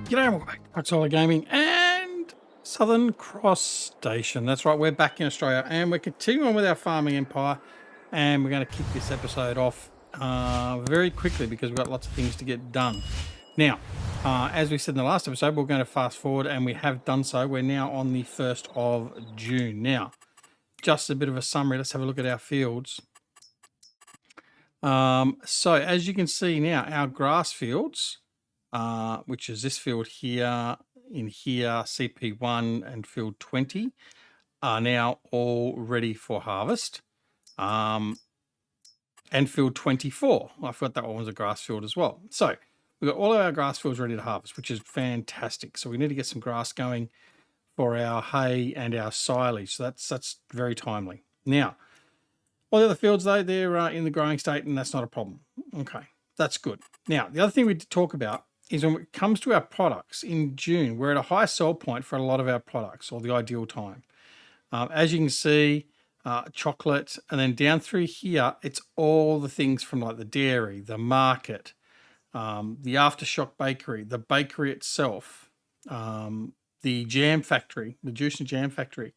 G'day and welcome back to Solar Gaming and Southern Cross Station. That's right, we're back in Australia and we're continuing with our farming empire, and we're going to kick this episode off very quickly because we've got lots of things to get done. Now, as we said in the last episode, we're going to fast forward, and we have done so. We're now on the 1st of June. Now, just a bit of a summary. Let's have a look at our fields. So as you can see now, our grass fields, which is this field here, in here, CP1 and field 20, are now all ready for harvest. And field 24, I thought that one was a grass field as well. So we've got all of our grass fields ready to harvest, which is fantastic. So we need to get some grass going for our hay and our silage. So that's very timely. Now, all the other fields, though, they're in the growing state, and that's not a problem. Okay, that's good. Now, the other thing we did talk about is when it comes to our products in June, we're at a high sell point for a lot of our products, or the ideal time. As you can see, chocolate, and then down through here, it's all the things from like the dairy, the market, the Aftershock bakery, the bakery itself, the jam factory, the juice and jam factory.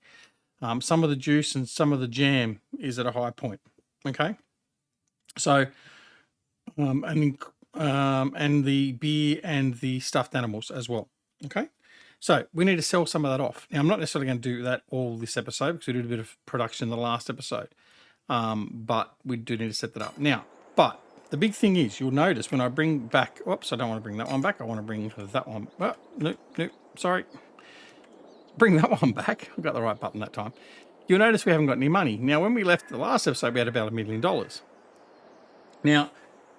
Some of the juice and some of the jam is at a high point. Okay, so and the beer and the stuffed animals as well. Okay, so we need to sell some of that off. Now, I'm not necessarily going to do that all this episode because we did a bit of production in the last episode, but we do need to set that up now. But the big thing is, you'll notice when I bring back, oops, I don't want to bring that one back. I want to bring that one. Oh, nope, sorry. Bring that one back. I've got the right button that time. You'll notice we haven't got any money. Now, when we left the last episode, we had about $1 million. Now,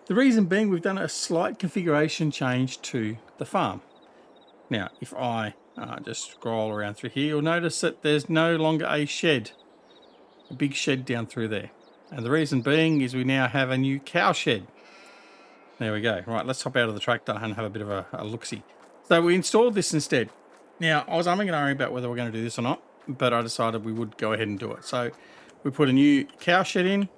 the reason being, we've done a slight configuration change to the farm. Now, if I just scroll around through here, you'll notice that there's no longer a shed, a big shed down through there. And the reason being is we now have a new cow shed. There we go. Right, let's hop out of the tractor and have a bit of a look-see. So we installed this instead. Now, I was umming and ahhing about whether we're going to do this or not, but I decided we would go ahead and do it. So we put a new cow shed in,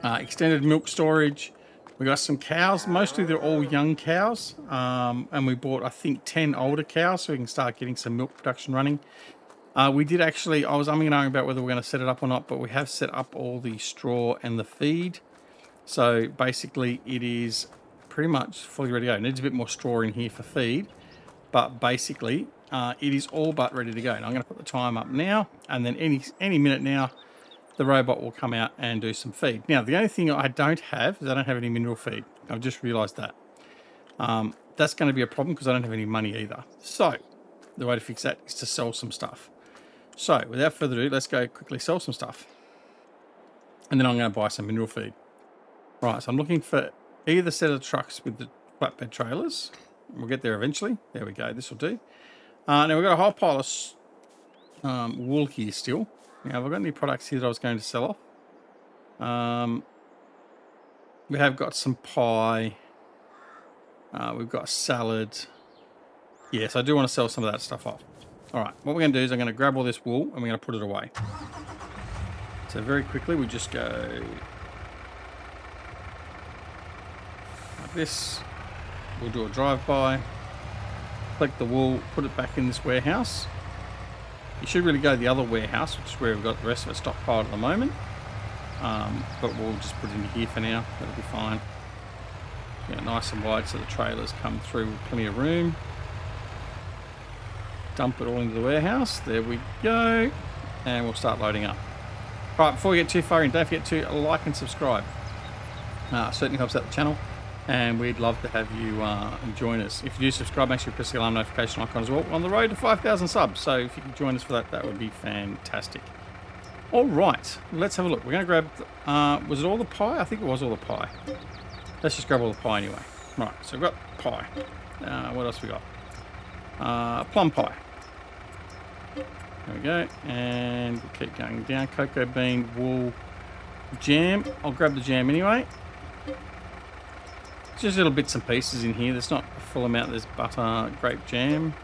extended milk storage. We got some cows. Mostly they're all young cows, and we bought, I think, 10 older cows so we can start getting some milk production running. We did actually, I was umming and ahhing about whether we're going to set it up or not, but we have set up all the straw and the feed. So basically it is pretty much fully ready to go. It needs a bit more straw in here for feed. But basically, it is all but ready to go. And I'm going to put the time up now, and then any minute now, the robot will come out and do some feed. Now, the only thing I don't have is I don't have any mineral feed. I've just realised that. That's going to be a problem because I don't have any money either. So, the way to fix that is to sell some stuff. So, without further ado, let's go quickly sell some stuff. And then I'm going to buy some mineral feed. Right, so I'm looking for either set of trucks with the flatbed trailers. We'll get there eventually. There we go. This will do. Now, we've got a whole pile of wool here still. Now, have I got any products here that I was going to sell off? We have got some pie. We've got salad. Yes, I do want to sell some of that stuff off. All right. What we're going to do is I'm going to grab all this wool and we're going to put it away. So very quickly, we just go like this. We'll do a drive-by, collect the wool, put it back in this warehouse. You should really go to the other warehouse, which is where we've got the rest of it stockpiled at the moment. But we'll just put it into here for now. That'll be fine. Yeah, nice and wide so the trailers come through with plenty of room. Dump it all into the warehouse. There we go. And we'll start loading up. All right, before we get too far in, don't forget to like and subscribe. Certainly helps out the channel. And we'd love to have you join us. If you do subscribe, make sure you press the alarm notification icon as well. We're on the road to 5,000 subs, so if you could join us for that, that would be fantastic. All right, let's have a look. We're going to grab, was it all the pie? I think it was all the pie. Let's just grab all the pie anyway. Right, so we've got pie. What else we got? Plum pie. There we go. And we'll keep going down. Cocoa bean, wool, jam. I'll grab the jam anyway. Just little bits and pieces in here. There's not a full amount. There's butter, grape jam.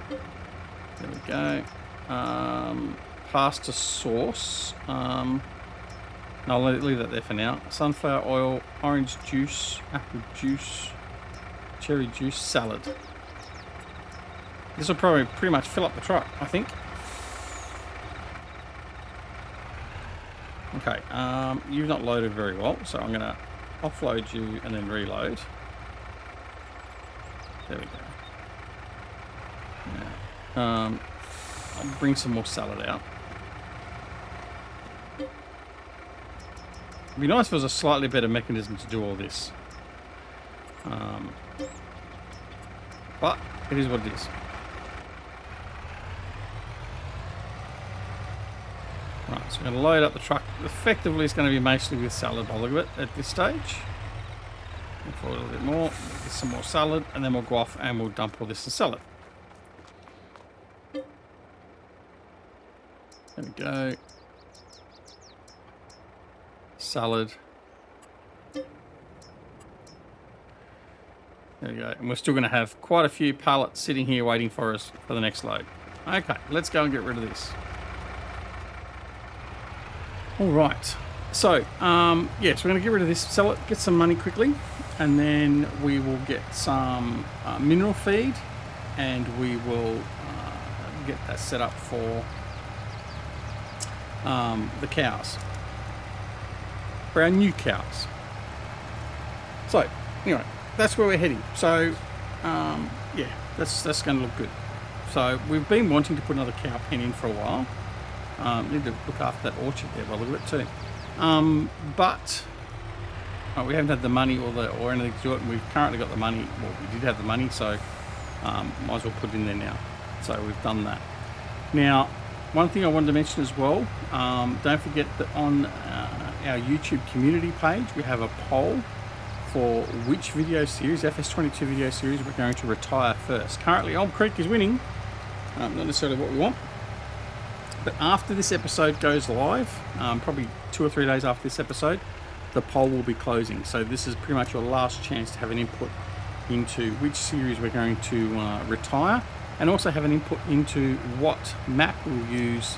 There we go. Pasta sauce. I'll leave that there for now. Sunflower oil, orange juice, apple juice, cherry juice salad. This will probably pretty much fill up the truck, I think. Okay, you've not loaded very well, so I'm going to offload you and then reload. There we go. Yeah. I'll bring some more salad out. It'd be nice if there was a slightly better mechanism to do all this. But it is what it is. Right, so we're going to load up the truck. Effectively, it's going to be mostly with salad by the look of it at this stage. Go forward a little bit more, get some more salad, and then we'll go off and we'll dump all this in salad. There we go. Salad. There we go. And we're still going to have quite a few pallets sitting here waiting for us for the next load. Okay, let's go and get rid of this. All right. So, yes, we're going to get rid of this, sell it, get some money quickly, and then we will get some mineral feed, and we will get that set up for the cows, for our new cows. So, anyway, that's where we're heading. So, yeah, that's going to look good. So, we've been wanting to put another cow pen in for a while. Need to look after that orchard there by the look of it too. But we haven't had the money or anything to do it, and we've currently got the money. Well, we did have the money, so might as well put it in there now. So we've done that. Now, one thing I wanted to mention as well, don't forget that on our YouTube community page, we have a poll for which video series, FS22 video series, we're going to retire first. Currently, Old Creek is winning, not necessarily what we want. But after this episode goes live, probably 2 or 3 days after this episode, the poll will be closing. So this is pretty much your last chance to have an input into which series we're going to retire, and also have an input into what map we'll use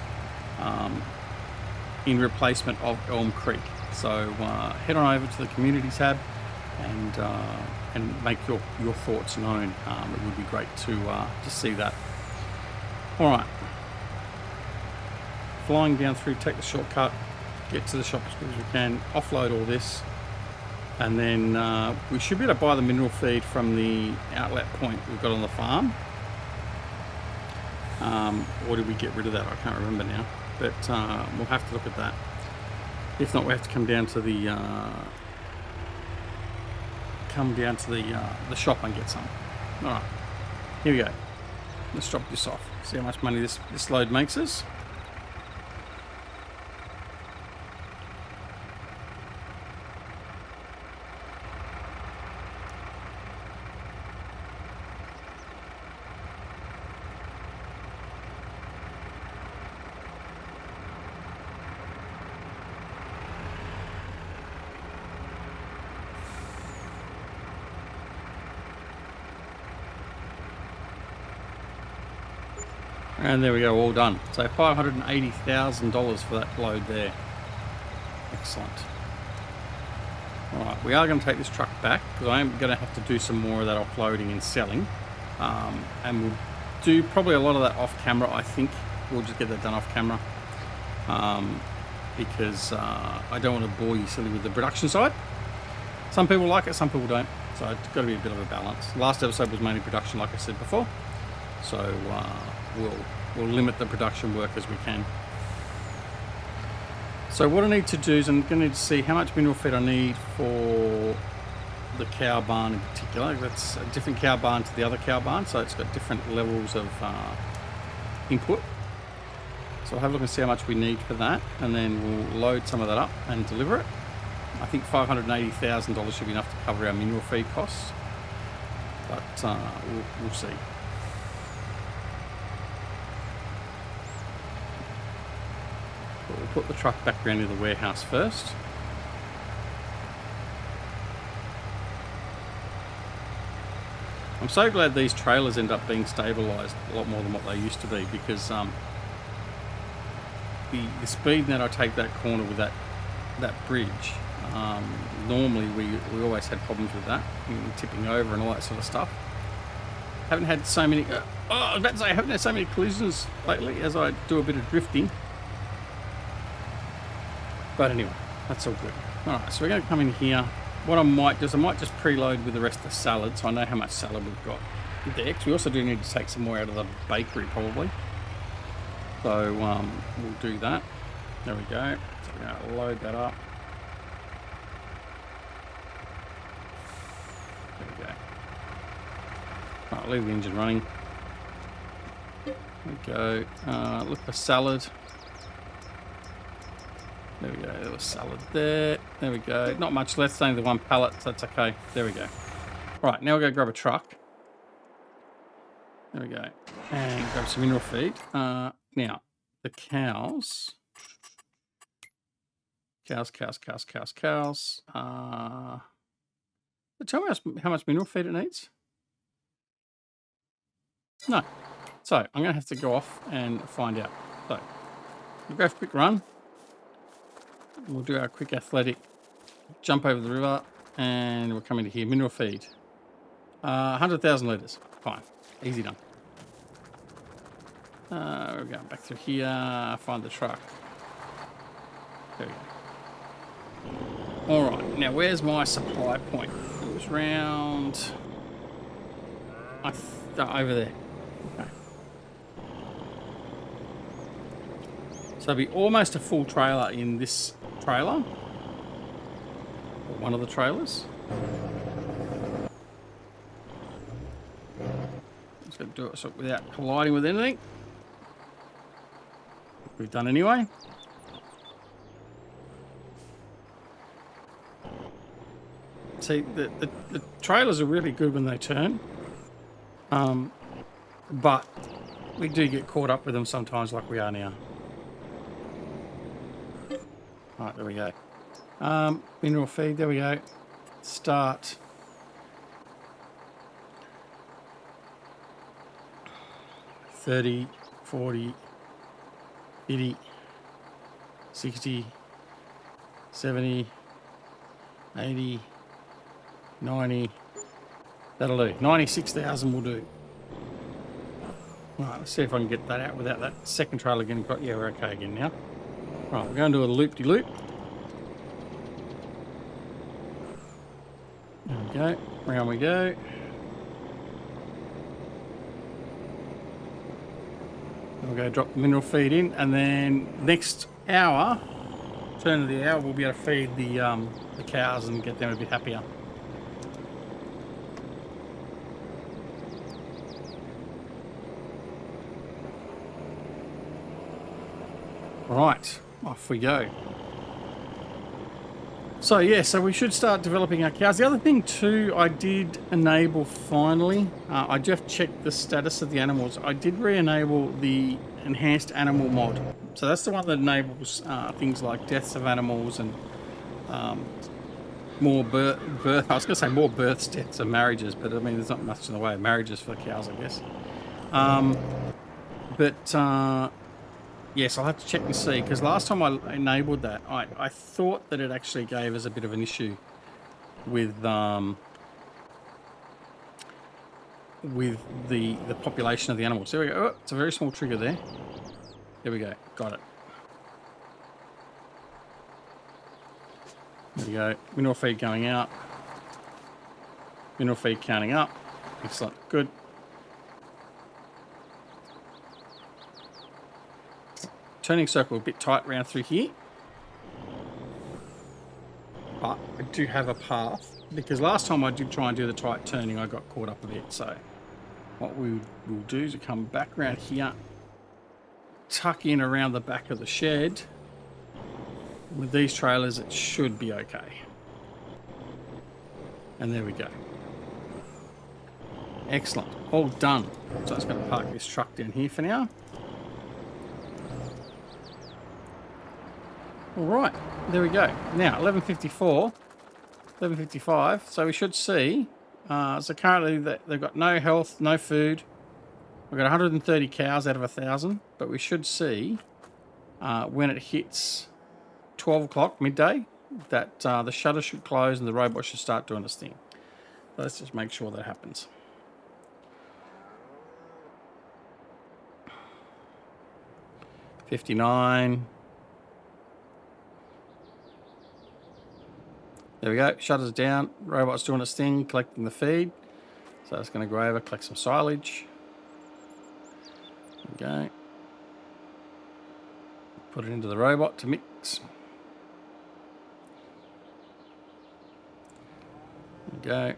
in replacement of Elm Creek. So head on over to the community tab and make your thoughts known. It would be great to see that. All right. Flying down through, take the shortcut, get to the shop as quick as we can, offload all this, and then we should be able to buy the mineral feed from the outlet point we've got on the farm. Or did we get rid of that? I can't remember now, but we'll have to look at that. If not, we have to come down to the shop and get some. All right, here we go. Let's drop this off. See how much money this load makes us. And there we go, all done. So $580,000 for that load there. Excellent. All right, we are going to take this truck back because I am going to have to do some more of that offloading and selling. And we'll do probably a lot of that off camera, I think. We'll just get that done off camera. Because I don't want to bore you silly with the production side. Some people like it, some people don't. So it's got to be a bit of a balance. Last episode was mainly production, like I said before. So we'll limit the production work as we can. So what I need to do is I'm going to need to see how much mineral feed I need for the cow barn in particular. That's a different cow barn to the other cow barn, so it's got different levels of input. So I'll have a look and see how much we need for that, and then we'll load some of that up and deliver it. I think $580,000 should be enough to cover our mineral feed costs, but we'll see. But we'll put the truck back around to the warehouse first. I'm so glad these trailers end up being stabilised a lot more than what they used to be, because the speed that I take that corner with that bridge, Normally we always had problems with that, tipping over and all that sort of stuff. Haven't had so many. I was about to say, I haven't had so many collisions lately as I do a bit of drifting. But anyway, that's all good. All right, so we're going to come in here. What I might do is I might just preload with the rest of the salad, so I know how much salad we've got there. Because we also do need to take some more out of the bakery probably. So we'll do that. There we go. So we're going to load that up. There we go. All right, leave the engine running. There we go. Look for salad. There we go. There was salad there. There we go. Not much left. Only the one pallet, so that's okay. There we go. Right, now we'll go grab a truck. There we go. And grab some mineral feed. Now, the cows. Cows. Tell me how much mineral feed it needs? No. So, I'm going to have to go off and find out. So, we'll go for a quick run. We'll do our quick athletic jump over the river, and we'll come into here. Mineral feed. 100,000 litres. Fine. Easy done. We're going back through here. Find the truck. There we go. All right. Now, where's my supply point? It was round... over there. Okay. So it'll be almost a full trailer in this trailer. Or one of the trailers. Just going to do it so without colliding with anything. We've done anyway. See, the trailers are really good when they turn. But we do get caught up with them sometimes like we are now. Alright, there we go. Mineral feed, there we go. Start. $30, $40, $50, $60, $70, $80, $90. That'll do. 96,000 will do. Right, let's see if I can get that out without that second trailer getting caught. Yeah, we're okay again now. Right, we're going to do a loop-de-loop. There we go. Round we go. We'll go drop the mineral feed in, and then next hour, turn of the hour, we'll be able to feed the cows and get them a bit happier. Right, off we go. So yeah, so we should start developing our cows. The other thing too, I did enable finally, I just checked the status of the animals. I did re-enable the enhanced animal mod. So that's the one that enables things like deaths of animals and more birth. I was going to say more births, deaths, and marriages, but I mean there's not much in the way of marriages for the cows, I guess. Yes, I'll have to check and see, because last time I enabled that, I thought that it actually gave us a bit of an issue with the population of the animals. There we go. Oh, it's a very small trigger there. There we go. Got it. There we go. Mineral feed going out. Mineral feed counting up. Excellent. Good. Turning circle a bit tight round through here. But I do have a path, because last time I did try and do the tight turning, I got caught up a bit. So what we will do is come back around here, tuck in around the back of the shed. With these trailers, it should be okay. And there we go. Excellent. All done. So I'm just going to park this truck down here for now. All right, there we go. Now, 11:54, 11:55, so we should see, so currently they've got no health, no food. We've got 130 cows out of 1,000, but we should see when it hits 12 o'clock, midday, that the shutter should close and the robot should start doing its thing. Let's just make sure that happens. $59. There we go. Shutters down. Robot's doing its thing, collecting the feed. So it's going to go over, collect some silage. Okay. Put it into the robot to mix. There we go.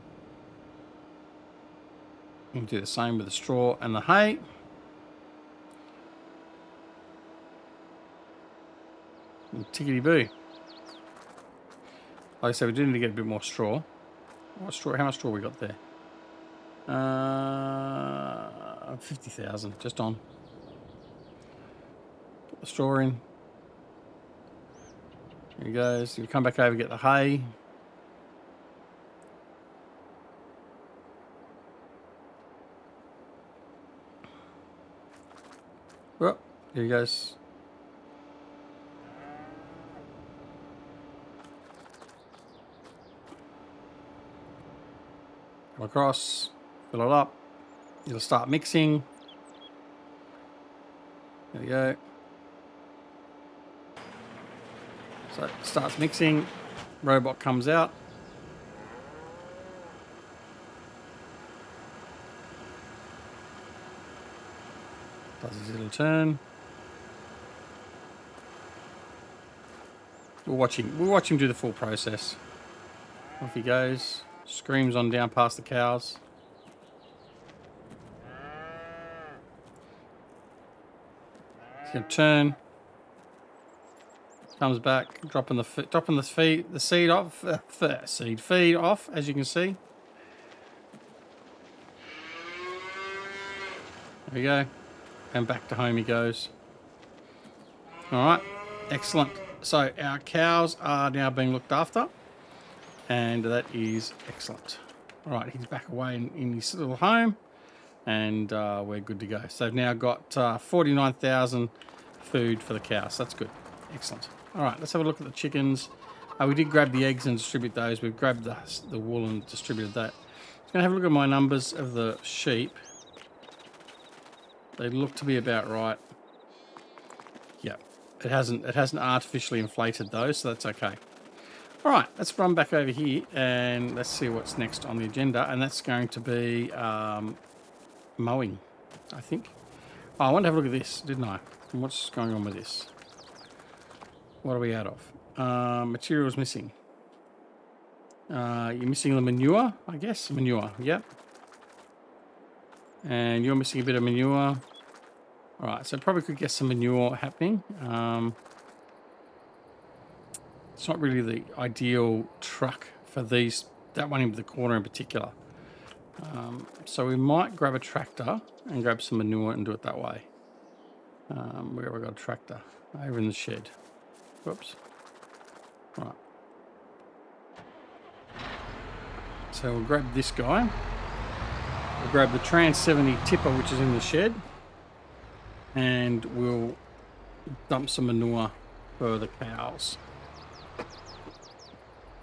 We'll do the same with the straw and the hay. And tickety boo. Like I said, we do need to get a bit more straw. What straw? How much straw we got there? 50,000, just on. Put the straw in. There he goes. You come back over, get the hay. Well, here he goes. Come across, fill it up. It'll start mixing. There we go. So it starts mixing. Robot comes out. Does his little turn. We'll watch him do the full process. Off he goes. Screams on down past the cows. He's gonna turn. Comes back, dropping the seed off, feed off, as you can see. There we go. And back to home he goes. Alright, excellent. So our cows are now being looked after. And that is excellent. Alright, he's back away in his little home. And we're good to go. So they've now got 49,000 food for the cows. That's good. Excellent. Alright, let's have a look at the chickens. We did grab the eggs and distribute those. We've grabbed the wool and distributed that. I'm going to have a look at my numbers of the sheep. They look to be about right. Yeah, it hasn't artificially inflated those, so that's okay. All right, let's run back over here and let's see what's next on the agenda, and that's going to be mowing, I think. Oh, I want to have a look at this, didn't I? And what's going on with this? What are we out of? Materials missing. You're missing the manure, I guess. Manure, yep. And you're missing a bit of manure. All right, so probably could get some manure happening. It's not really the ideal truck for that one in the corner in particular. So we might grab a tractor and grab some manure and do it that way. Where have I got a tractor? Over in the shed. Whoops. Right. So we'll grab this guy. We'll grab the Trans 70 tipper, which is in the shed, and we'll dump some manure for the cows.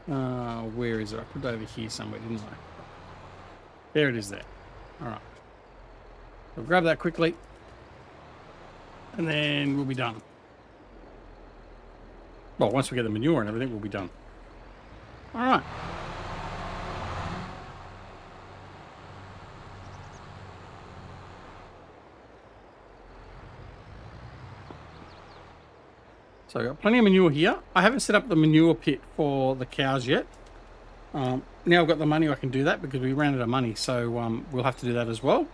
Where is it? I put it over here somewhere, didn't I? There it is there. Alright. We'll grab that quickly, and then we'll be done. Well, once we get the manure and everything, we'll be done. Alright. So I've got plenty of manure here. I haven't set up the manure pit for the cows yet. Now I've got the money, I can do that because we ran out of money. So we'll have to do that as well.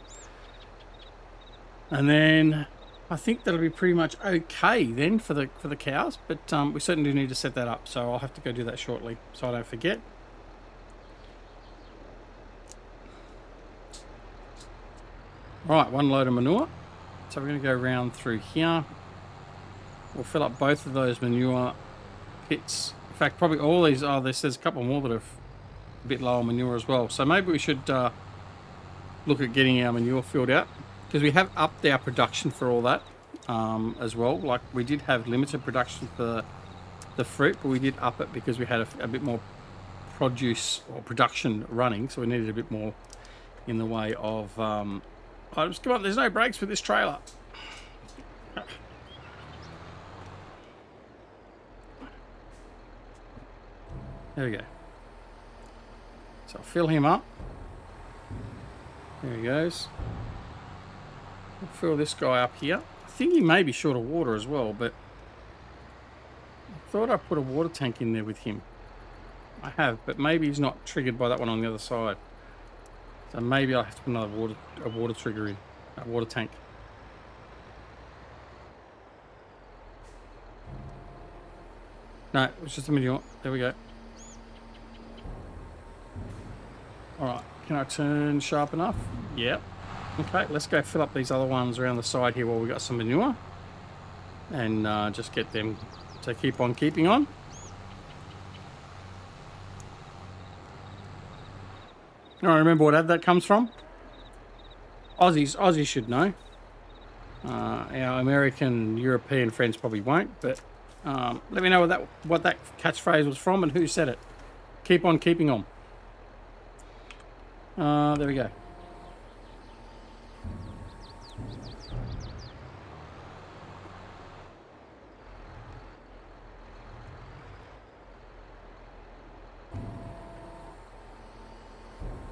And then I think that'll be pretty much okay then for the cows. But we certainly do need to set that up. So I'll have to go do that shortly so I don't forget. All right, one load of manure. So we're going to go round through here. We'll fill up both of those manure pits. In fact, probably all these are. There's a couple more that are a bit low on manure as well. So maybe we should look at getting our manure filled out, because we have upped our production for all that as well. Like we did have limited production for the fruit, but we did up it because we had a bit more produce or production running, so we needed a bit more in the way of items. Come on, there's no brakes for this trailer. There we go. So I'll fill him up. There he goes. I'll fill this guy up here. I think he may be short of water as well, but I thought I put a water tank in there with him. I have, but maybe he's not triggered by that one on the other side. So maybe I'll have to put another water trigger in, a water tank. No, it was just a manure. There we go. Alright, can I turn sharp enough? Yep. Okay, let's go fill up these other ones around the side here while we got some manure. And just get them to keep on keeping on. I remember what ad that comes from. Aussies should know. Our American, European friends probably won't, but let me know what that catchphrase was from and who said it. Keep on keeping on. There we go.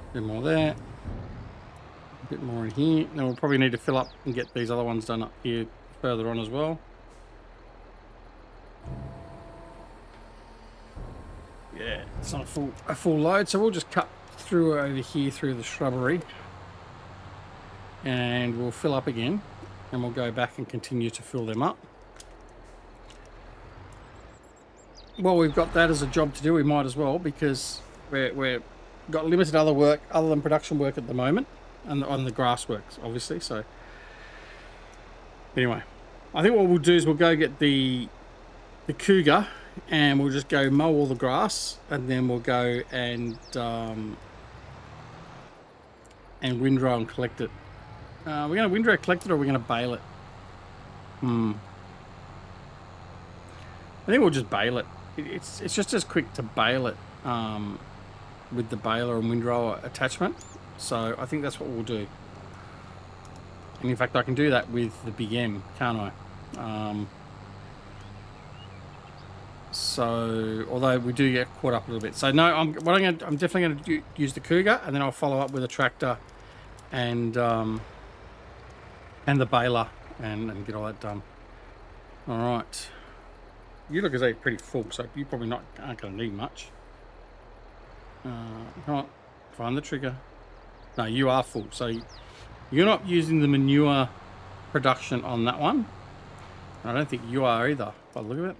A bit more there. A bit more in here. Then we'll probably need to fill up and get these other ones done up here further on as well. Yeah, it's not a full load, so we'll just cut through over here through the shrubbery and we'll fill up again and we'll go back and continue to fill them up. Well, we've got that as a job to do, we might as well, because we're got limited other work other than production work at the moment, and on the grass works obviously. So anyway, I think what we'll do is we'll go get the cougar and we'll just go mow all the grass, and then we'll go and windrow and collect it. We're going to windrow collect it, or we're going to bale it. I think we'll just bale it. It's just as quick to bale it with the baler and windrower attachment. So I think that's what we'll do. And in fact, I can do that with the Big M, can't I? So, although we do get caught up a little bit. So no, I'm definitely going to use the cougar, and then I'll follow up with a tractor and the baler and get all that done. All right. You look as though you're pretty full, so you probably aren't going to need much. Come on, find the trigger. No, you are full, so you're not using the manure production on that one. I don't think you are either, by the look of it.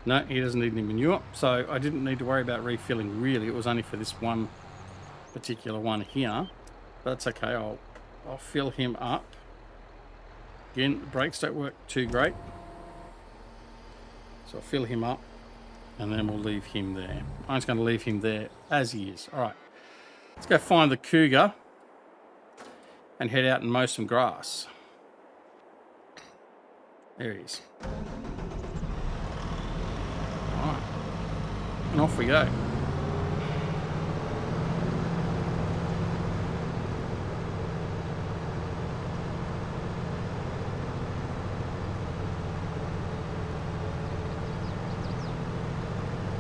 No, he doesn't need any manure, so I didn't need to worry about refilling really. It was only for this one particular one here, but that's okay. I'll fill him up. Again, the brakes don't work too great, so I'll fill him up and then we'll leave him there. I'm just going to leave him there as he is. All right, let's go find the cougar and head out and mow some grass. There he is. All right, and off we go.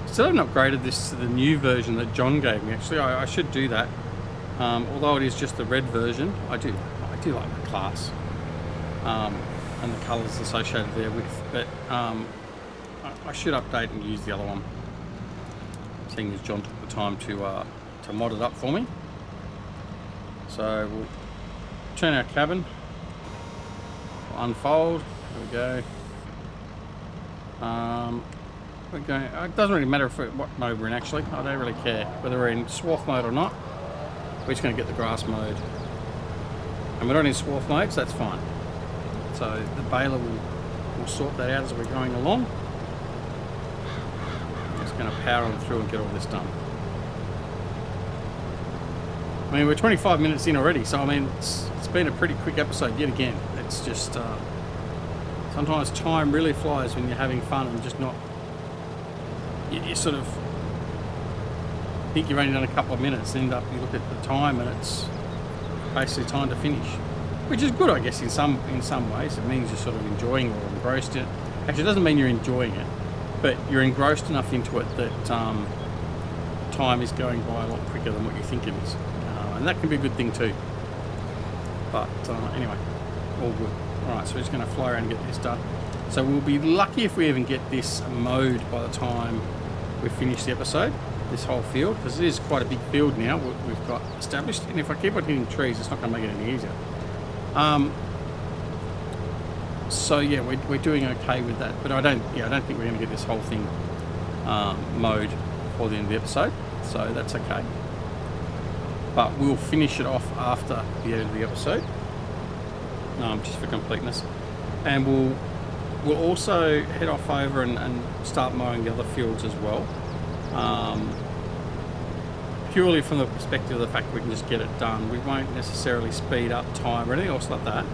Still haven't upgraded this to the new version that John gave me. Actually, I should do that. Although it is just the red version, I do like the class and the colours associated therewith. But I should update and use the other one, seeing as John took the time to mod it up for me. So we'll turn our cabin, we'll unfold. There we go. We're going, it doesn't really matter what mode we're in, actually. I don't really care whether we're in swath mode or not. We're just going to get the grass mowed. And we're not in swath mode, so that's fine. So the baler will sort that out as we're going along. I'm just going to power on through and get all this done. I mean, we're 25 minutes in already, so I mean, it's been a pretty quick episode yet again. It's just Sometimes time really flies when you're having fun and just not, you sort of think you've only done a couple of minutes, end up you look at the time and it's basically time to finish, which is good, I guess, in some ways. It means you're sort of enjoying or engrossed in it. Actually, it doesn't mean you're enjoying it, but you're engrossed enough into it that time is going by a lot quicker than what you think it is, and that can be a good thing too. But anyway, all good. All right, so we're just going to fly around and get this done. So we'll be lucky if we even get this mowed by the time we finish the episode, this whole field, because it is quite a big field now we've got established, and if I keep on hitting trees, it's not going to make it any easier. So yeah, we're doing okay with that, but I don't think we're going to get this whole thing mowed before the end of the episode, so that's okay. But we'll finish it off after the end of the episode, just for completeness, and we'll also head off over and start mowing the other fields as well. Purely from the perspective of the fact we can just get it done. We won't necessarily speed up time or anything else like that.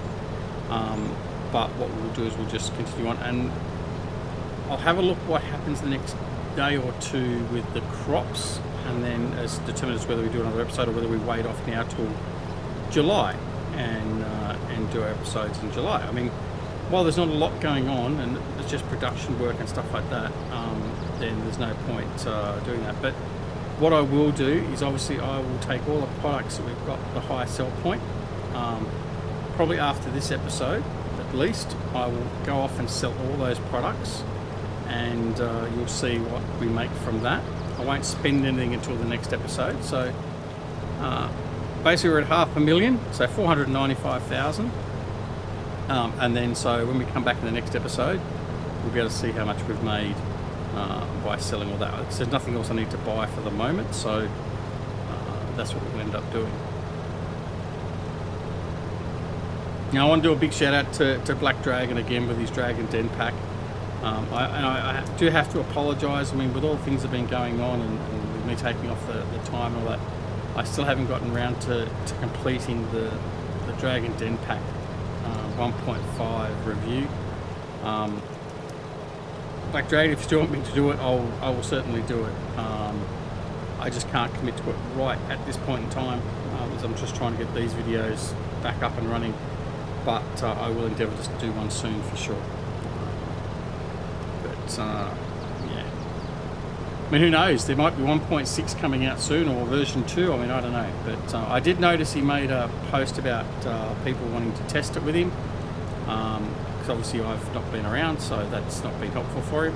But what we'll do is we'll just continue on, and I'll have a look what happens the next day or two with the crops, and then as determines whether we do another episode or whether we wait off now till July and do our episodes in July. I mean, while there's not a lot going on and it's just production work and stuff like that, then there's no point doing that. But what I will do is obviously I will take all the products that we've got the high sell point. Probably after this episode, at least, I will go off and sell all those products, and you'll see what we make from that. I won't spend anything until the next episode. So basically we're at $500,000, so 495,000. And then so when we come back in the next episode, we'll be able to see how much we've made by selling all that. Because there's nothing else I need to buy for the moment, so that's what we'll end up doing. Now I want to do a big shout out to Black Dragon again with his Dragon Den pack. I do have to apologise. I mean, with all the things that have been going on and with me taking off the time and all that, I still haven't gotten around to completing the Dragon Den pack 1.5 review. Black Dragon, if you still want me to do it, I will certainly do it. I just can't commit to it right at this point in time, as I'm just trying to get these videos back up and running. But I will endeavour to do one soon for sure. But yeah, I mean, who knows? There might be 1.6 coming out soon, or version 2. I mean, I don't know. But I did notice he made a post about people wanting to test it with him. Because obviously I've not been around, so that's not been helpful for him.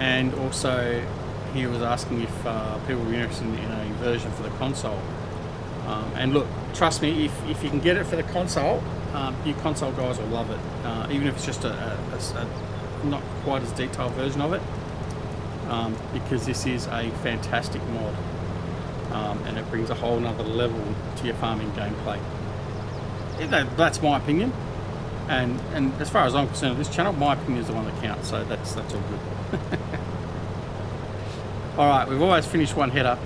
And also he was asking if people were interested in a version for the console. And look, trust me, if you can get it for the console, you console guys will love it, even if it's just a not quite as detailed version of it, because this is a fantastic mod, and it brings a whole nother level to your farming gameplay. That's my opinion, and as far as I'm concerned, this channel, my opinion is the one that counts, so that's all good. All right, we've almost finished one header.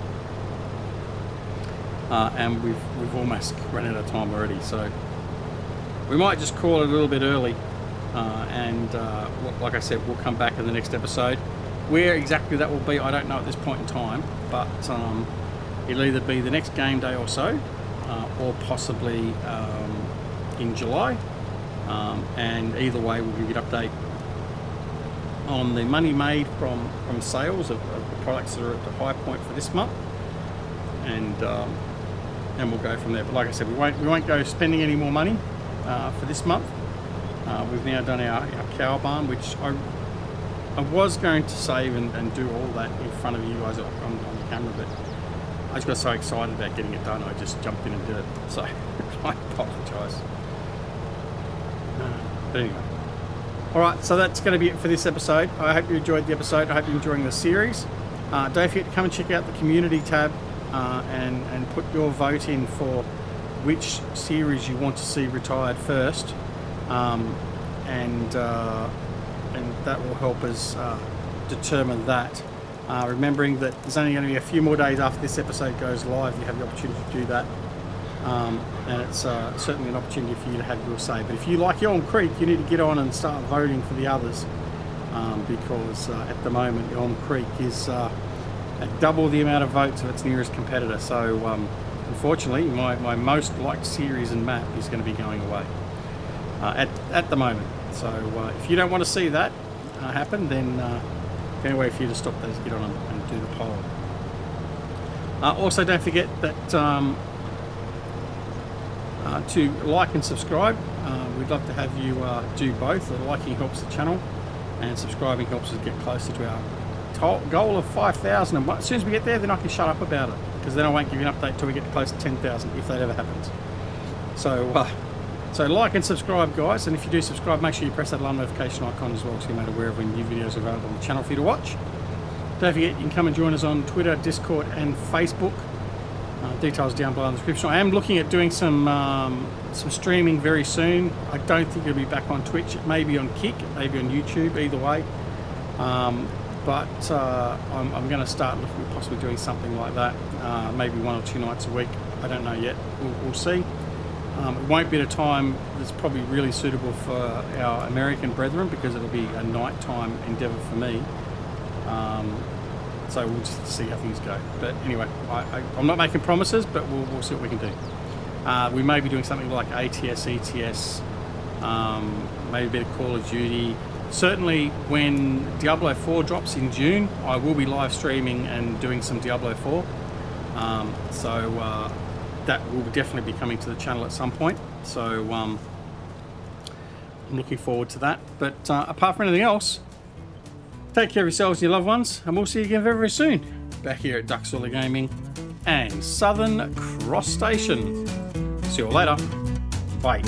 And we've almost run out of time already, so we might just call it a little bit early, and like I said, we'll come back in the next episode. Where exactly that will be, I don't know at this point in time, but it'll either be the next game day or so, or possibly in July, and either way we'll give you an update on the money made from sales of the products that are at the high point for this month, and we'll go from there. But like I said, we won't go spending any more money for this month. We've now done our cow barn, which I was going to save and do all that in front of you guys on the camera, but I just got so excited about getting it done, I just jumped in and did it. So I apologise. But anyway. Alright, so that's going to be it for this episode. I hope you enjoyed the episode. I hope you're enjoying the series. Don't forget to come and check out the community tab and put your vote in for which series you want to see retired first, and that will help us determine that. Remembering that there's only going to be a few more days after this episode goes live. You have the opportunity to do that. and it's certainly an opportunity for you to have your say. But if you like Elm Creek, you need to get on and start voting for the others, because at the moment Elm Creek is at double the amount of votes of its nearest competitor. So unfortunately, my most liked series and map is going to be going away at the moment. So if you don't want to see that happen, then the only way for you to stop that is get on and do the poll. Also, don't forget that to like and subscribe. We'd love to have you do both. The liking helps the channel, and subscribing helps us get closer to our goal of 5,000. And as soon as we get there, then I can shut up about it, because then I won't give you an update till we get close to 10,000, if that ever happens. So, so like and subscribe, guys. And if you do subscribe, make sure you press that alarm notification icon as well, so you're made aware of when new videos are available on the channel for you to watch. Don't forget, you can come and join us on Twitter, Discord, and Facebook. Details down below in the description. I am looking at doing some streaming very soon. I don't think it'll be back on Twitch. It may be on Kick, it may be on YouTube, either way. But I'm going to start looking at possibly doing something like that, maybe 1 or 2 nights a week. I don't know yet. We'll see. It won't be at a time that's probably really suitable for our American brethren, because it'll be a nighttime endeavour for me. So we'll just see how things go. But anyway, I'm not making promises, but we'll see what we can do. We may be doing something like ATS, ETS, maybe a bit of Call of Duty. Certainly when Diablo 4 drops in June, I will be live streaming and doing some Diablo 4. So that will definitely be coming to the channel at some point. So I'm looking forward to that. But apart from anything else, take care of yourselves and your loved ones, and we'll see you again very, very soon. Back here at Duck Solar Gaming and Southern Cross Station. See you all later. Bye.